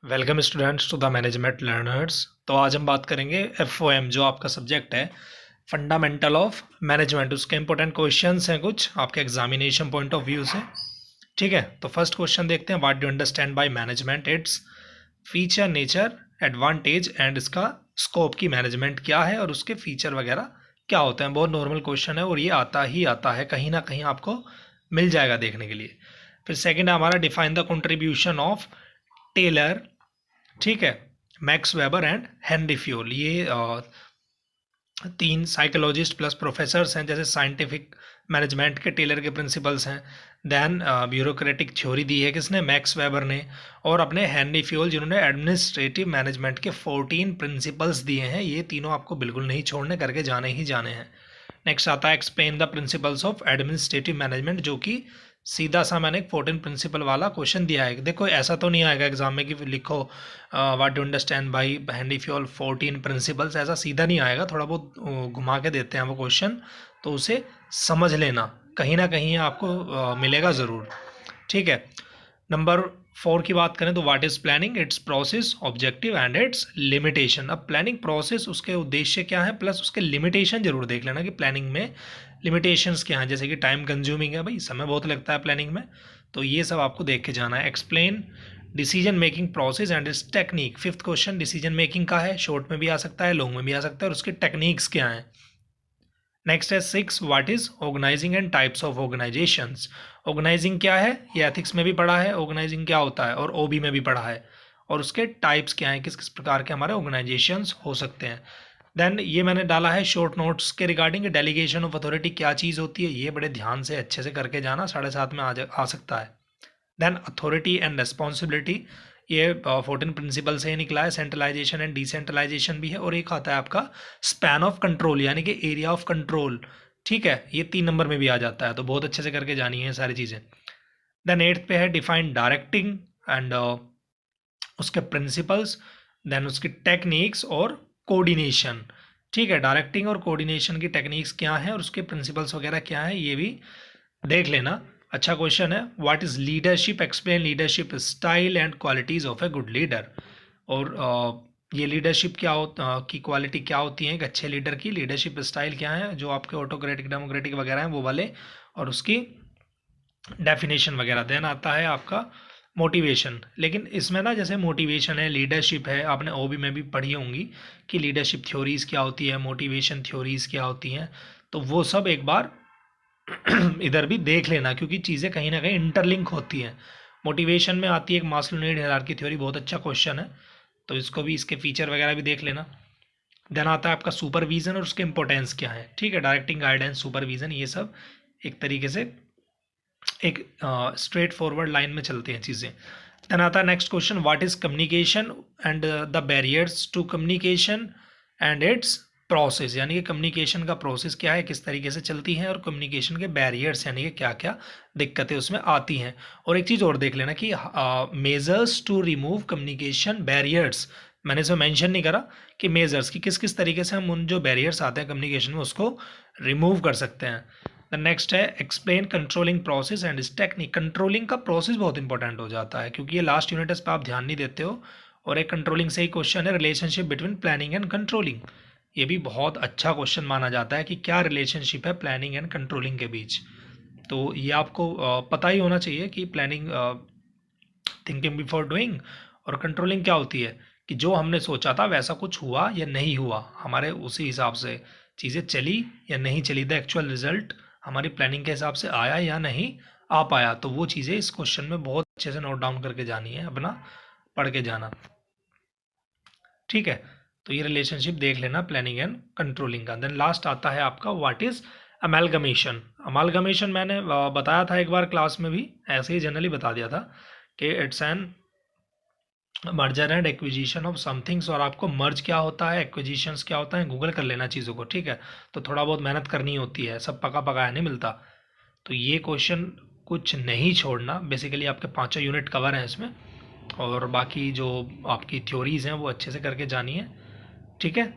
Welcome students to the management learners. तो आज हम बात करेंगे एफओएम जो आपका सब्जेक्ट है, फंडामेंटल ऑफ मैनेजमेंट। उसके इंपॉर्टेंट क्वेश्चंस हैं कुछ आपके एग्जामिनेशन पॉइंट ऑफ व्यू से। ठीक है, तो फर्स्ट क्वेश्चन देखते हैं। What do understand by management? Its feature, nature, advantage and इसका स्कोप की मैनेजमेंट क्या है और उसके फीचर वगैरह क्या होते हैं। बहुत नॉर्मल क्वेश्चन है और ये आता ही आता है, कहीं ना कहीं आपको मिल जाएगा देखने के लिए। फिर सेकेंड है हमारा define the contribution of Taylor, ठीक है, Max Weber and Henry Fayol. ये तीन साइकोलॉजिस्ट प्लस प्रोफेसर्स हैं। जैसे साइंटिफिक मैनेजमेंट के टेलर के प्रिंसिपल्स हैं, देन ब्यूरोक्रेटिक थ्योरी दी है किसने? मैक्स वेबर ने। और अपने हेनरी फ्यूल जिन्होंने एडमिनिस्ट्रेटिव मैनेजमेंट के 14 प्रिंसिपल्स दिए हैं। ये तीनों आपको बिल्कुल नहीं छोड़ने, करके जाने ही जाने हैं। नेक्स्ट आता है explain the principles of administrative management, जो कि सीधा सा मैंने 14 प्रिंसिपल वाला क्वेश्चन दिया है। देखो ऐसा तो नहीं आएगा एग्जाम में कि लिखो what do understand by Henry fuel 14 principles, ऐसा सीधा नहीं आएगा। थोड़ा बहुत घुमा के देते हैं वो क्वेश्चन, तो उसे समझ लेना, कहीं ना कहीं आपको मिलेगा ज़रूर। ठीक है, नंबर 4 की बात करें तो what is planning? It's process, objective and it's limitation. अब प्लानिंग प्रोसेस, उसके उद्देश्य क्या है, प्लस उसके लिमिटेशन जरूर देख लेना कि प्लानिंग में लिमिटेशंस क्या हैं। जैसे कि टाइम कंज्यूमिंग है, भाई समय बहुत लगता है प्लानिंग में, तो ये सब आपको देख के जाना है। Explain decision making process and it's technique. Fifth question decision making का है, शॉर्ट में भी आ सकता है, लॉन्ग में भी आ सकता है, और उसकी टेक्निक्स क्या हैं। नेक्स्ट है 6 what is organising and types of organisations. Organising क्या है, ये एथिक्स में भी पढ़ा है, ऑर्गेनाइजिंग क्या होता है, और ओबी में भी पढ़ा है। और उसके टाइप्स क्या हैं, किस किस प्रकार के हमारे ऑर्गेनाइजेशंस हो सकते हैं। देन ये मैंने डाला है शॉर्ट नोट्स के रिगार्डिंग डेलीगेशन ऑफ अथॉरिटी क्या चीज़ होती है। ये बड़े ध्यान से अच्छे से करके जाना, 7:30 में आ सकता है। देन अथॉरिटी एंड रेस्पॉन्सिबिलिटी, ये 14 प्रिंसिपल से ही निकला है। सेंट्रलाइजेशन एंड डिसेंट्रलाइजेशन भी है। और एक आता है आपका स्पैन ऑफ कंट्रोल, यानी कि एरिया ऑफ कंट्रोल। ठीक है, ये 3 नंबर में भी आ जाता है, तो बहुत अच्छे से करके जानी है सारी चीज़ें। देन 8th पे है डिफाइंड डायरेक्टिंग एंड उसके प्रिंसिपल्स, देन उसकी टेक्निक्स और कोऑर्डिनेशन। ठीक है, डायरेक्टिंग और कोऑर्डिनेशन की टेक्निक्स क्या है और उसके प्रिंसिपल्स वगैरह क्या है, ये भी देख लेना। अच्छा क्वेश्चन है what is leadership? Explain leadership style and qualities of a good leader. और ये लीडरशिप क्या की क्वालिटी क्या होती है एक अच्छे लीडर की, लीडरशिप स्टाइल क्या है, जो आपके ऑटोक्रेटिक डेमोक्रेटिक वगैरह हैं वो वाले, और उसकी डेफिनेशन वगैरह। देन आता है आपका मोटिवेशन। लेकिन इसमें ना जैसे मोटिवेशन है, लीडरशिप है, आपने ओबी में भी पढ़ी होंगी कि लीडरशिप थ्योरीज क्या होती है, मोटिवेशन थ्योरीज क्या होती हैं, तो वो सब एक बार इधर भी देख लेना, क्योंकि चीज़ें कहीं ना कहीं इंटरलिंक होती हैं। मोटिवेशन में आती है एक मास्लो नीड हायरार्की थ्योरी, बहुत अच्छा क्वेश्चन है, तो इसको भी, इसके फीचर वगैरह भी देख लेना। देन आता है आपका सुपरविजन और उसके इंपॉर्टेंस क्या है। ठीक है, डायरेक्टिंग, गाइडेंस, सुपरविजन, ये सब एक तरीके से एक स्ट्रेट फॉरवर्ड लाइन में चलती हैं चीज़ें। देन आता है next question what is communication and the barriers to communication and its process, यानी कि कम्युनिकेशन का प्रोसेस क्या है, किस तरीके से चलती है, और कम्युनिकेशन के बैरियर्स यानी कि क्या क्या दिक्कतें उसमें आती हैं। और एक चीज़ और देख लेना कि measures to remove communication barriers, मैंने इसमें मेंशन नहीं करा कि मेजर्स की किस किस तरीके से हम उन जो बैरियर्स आते हैं कम्युनिकेशन में उसको रिमूव कर सकते हैं। द नेक्स्ट है एक्सप्लेन कंट्रोलिंग प्रोसेस एंड इस टेक्निक। कंट्रोलिंग का प्रोसेस बहुत इंपॉर्टेंट हो जाता है, क्योंकि ये लास्ट यूनिट इस पर आप ध्यान नहीं देते हो। और एक कंट्रोलिंग से ही क्वेश्चन है relationship between planning and controlling. ये भी बहुत अच्छा क्वेश्चन माना जाता है कि क्या रिलेशनशिप है प्लानिंग एंड कंट्रोलिंग के बीच। तो ये आपको पता ही होना चाहिए कि प्लानिंग थिंकिंग बिफोर डूइंग, और कंट्रोलिंग क्या होती है कि जो हमने सोचा था वैसा कुछ हुआ या नहीं हुआ, हमारे उसी हिसाब से चीज़ें चली या नहीं चली, द एक्चुअल रिजल्ट हमारी प्लानिंग के हिसाब से आया या नहीं आ पाया। तो वो चीज़ें इस क्वेश्चन में बहुत अच्छे से नोट डाउन करके जानी है, अपना पढ़ के जाना। ठीक है, तो ये रिलेशनशिप देख लेना प्लानिंग एंड कंट्रोलिंग का। देन लास्ट आता है आपका व्हाट इज अमेलगमेशन। अमेलगमेशन मैंने बताया था एक बार क्लास में भी, ऐसे ही जनरली बता दिया था कि it's an merger and acquisition of somethings. और आपको मर्ज क्या होता है, एक्विजिशंस क्या होता है, गूगल कर लेना चीज़ों को। ठीक है, तो थोड़ा बहुत मेहनत करनी होती है, सब पका पकाया नहीं मिलता। तो ये क्वेश्चन कुछ नहीं छोड़ना, बेसिकली आपके 5 यूनिट कवर हैं इसमें, और बाकी जो आपकी थ्योरीज हैं वो अच्छे से करके जानी है। ठीक है।